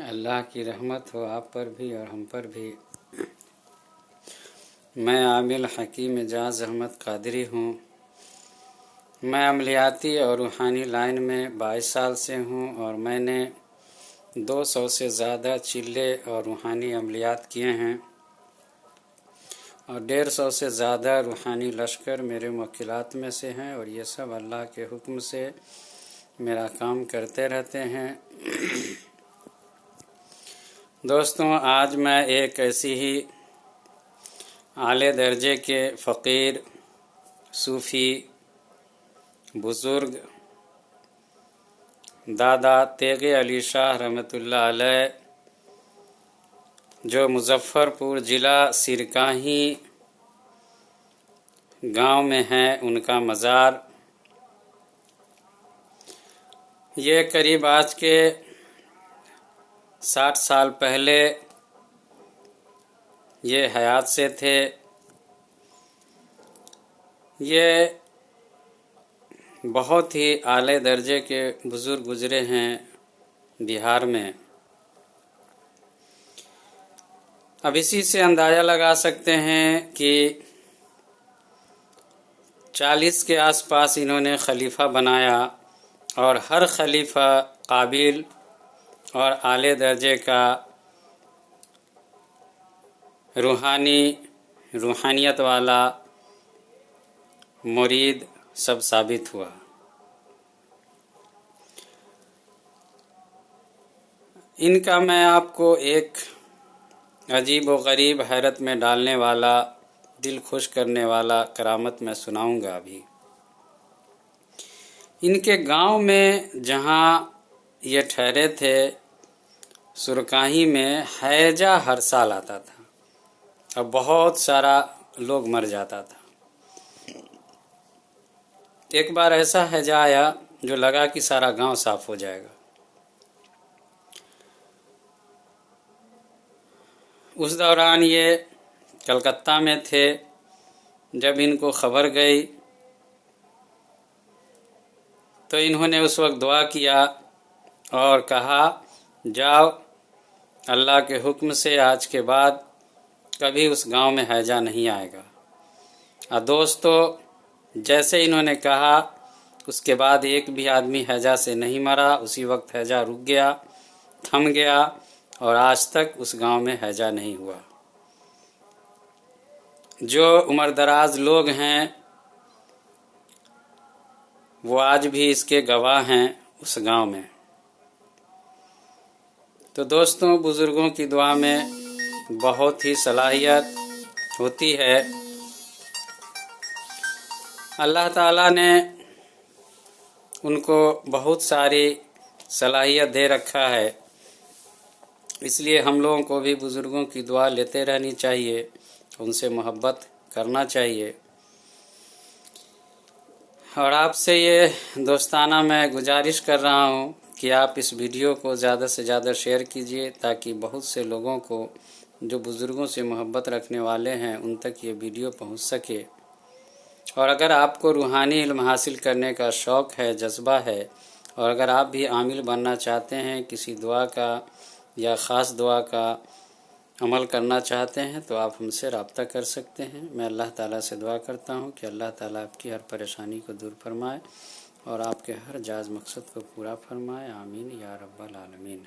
اللہ کی رحمت ہو آپ پر بھی اور ہم پر بھی۔ میں عامل حکیم اعجاز احمد قادری ہوں۔ میں عملیاتی اور روحانی لائن میں 22 سال سے ہوں اور میں نے 200 سے زیادہ چلے اور روحانی عملیات کیے ہیں اور 150 سے زیادہ روحانی لشکر میرے موکلات میں سے ہیں، اور یہ سب اللہ کے حکم سے میرا کام کرتے رہتے ہیں۔ دوستوں، آج میں ایک ایسی ہی اعلی درجے کے فقیر، صوفی، بزرگ دادا تیغ علی شاہ رحمۃ اللہ علیہ، جو مظفر پور ضلع سرکاہی گاؤں میں ہیں، ان کا مزار یہ قریب آج کے 60 سال پہلے یہ حیات سے تھے۔ یہ بہت ہی اعلی درجے کے بزرگ گزرے ہیں بہار میں۔ اب اسی سے اندازہ لگا سکتے ہیں کہ 40 کے آس پاس انہوں نے خلیفہ بنایا، اور ہر خلیفہ قابل اور اعلی درجے کا روحانیت والا مرید سب ثابت ہوا۔ ان کا میں آپ کو ایک عجیب و غریب، حیرت میں ڈالنے والا، دل خوش کرنے والا کرامت میں سناؤں گا ابھی۔ ان کے گاؤں میں جہاں یہ ٹھہرے تھے، سرکاہی میں، ہیجہ ہر سال آتا تھا اور بہت سارا لوگ مر جاتا تھا۔ ایک بار ایسا ہیجہ آیا جو لگا کہ سارا گاؤں صاف ہو جائے گا۔ اس دوران یہ کلکتہ میں تھے۔ جب ان کو خبر گئی تو انہوں نے اس وقت دعا کیا اور کہا، جاؤ، اللہ کے حکم سے آج کے بعد کبھی اس گاؤں میں ہیجہ نہیں آئے گا۔ اور دوستو، جیسے انہوں نے کہا، اس کے بعد ایک بھی آدمی ہیجہ سے نہیں مرا۔ اسی وقت ہیجہ رک گیا، تھم گیا، اور آج تک اس گاؤں میں ہیجہ نہیں ہوا۔ جو عمر دراز لوگ ہیں وہ آج بھی اس کے گواہ ہیں اس گاؤں میں۔ تو دوستوں، بزرگوں کی دعا میں بہت ہی صلاحیت ہوتی ہے۔ اللہ تعالیٰ نے ان کو بہت ساری صلاحیت دے رکھا ہے، اس لیے ہم لوگوں کو بھی بزرگوں کی دعا لیتے رہنی چاہیے، ان سے محبت کرنا چاہیے۔ اور آپ سے یہ دوستانہ میں گزارش کر رہا ہوں کہ آپ اس ویڈیو کو زیادہ سے زیادہ شیئر کیجیے، تاکہ بہت سے لوگوں کو جو بزرگوں سے محبت رکھنے والے ہیں ان تک یہ ویڈیو پہنچ سکے۔ اور اگر آپ کو روحانی علم حاصل کرنے کا شوق ہے، جذبہ ہے، اور اگر آپ بھی عامل بننا چاہتے ہیں، کسی دعا کا یا خاص دعا کا عمل کرنا چاہتے ہیں، تو آپ ہم سے رابطہ کر سکتے ہیں۔ میں اللہ تعالیٰ سے دعا کرتا ہوں کہ اللہ تعالیٰ آپ کی ہر پریشانی کو دور فرمائے اور آپ کے ہر جائز مقصد کو پورا فرمائے۔ آمین یا رب العالمین۔